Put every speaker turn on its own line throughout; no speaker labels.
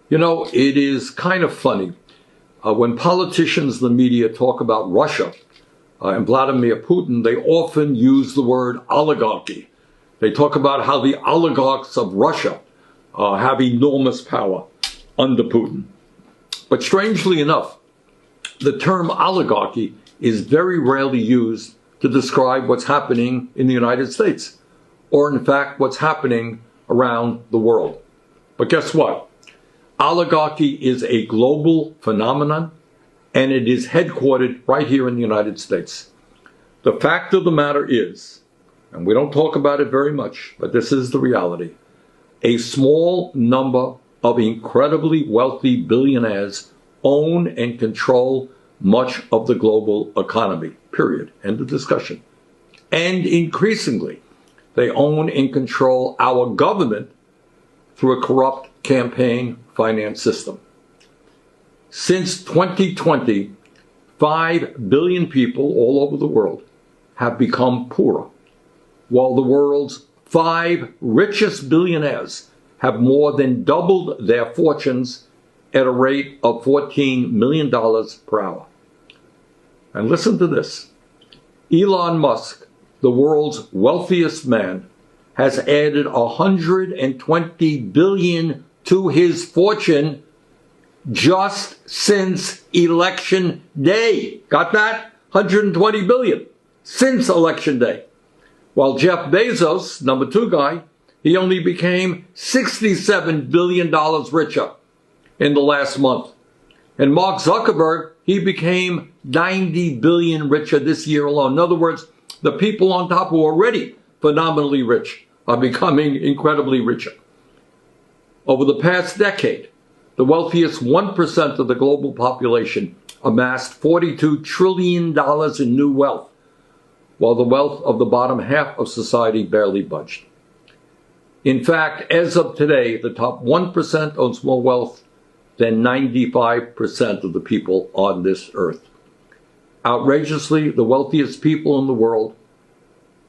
You know, it is kind of funny. When politicians in the media talk about Russia and Vladimir Putin, they often use the word oligarchy. They talk about how the oligarchs of Russia have enormous power under Putin. But strangely enough, the term oligarchy is very rarely used to describe what's happening in the United States, or in fact, what's happening around the world. But guess what? Oligarchy is a global phenomenon, and it is headquartered right here in the United States. The fact of the matter is, and we don't talk about it very much, but this is the reality, a small number of incredibly wealthy billionaires own and control much of the global economy, period. End of discussion. And increasingly, they own and control our government through a corrupt campaign finance system. Since 2020, 5 billion people all over the world have become poorer, while the world's 5 richest billionaires have more than doubled their fortunes at a rate of $14 million per hour. And listen to this. Elon Musk, the world's wealthiest man, has added $120 billion to his fortune just since election day. Got that? 120 billion since election day. While Jeff Bezos, number 2 guy, he only became $67 billion richer in the last month. And Mark Zuckerberg, he became 90 billion richer this year alone. In other words, the people on top who are already phenomenally rich are becoming incredibly richer. Over the past decade, the wealthiest 1% of the global population amassed $42 trillion in new wealth, while the wealth of the bottom half of society barely budged. In fact, as of today, the top 1% owns more wealth than 95% of the people on this earth. Outrageously, the wealthiest people in the world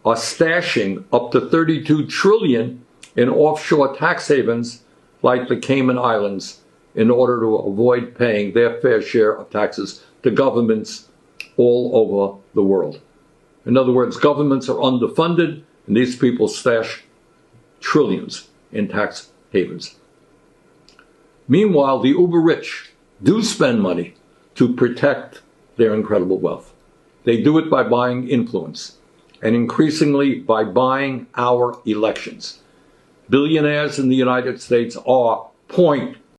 are stashing up to $32 trillion in offshore tax havens like the Cayman Islands in order to avoid paying their fair share of taxes to governments all over the world. In other words, governments are underfunded, and these people stash trillions in tax havens. Meanwhile, the uber rich do spend money to protect their incredible wealth. They do it by buying influence, and increasingly by buying our elections. Billionaires in the United States are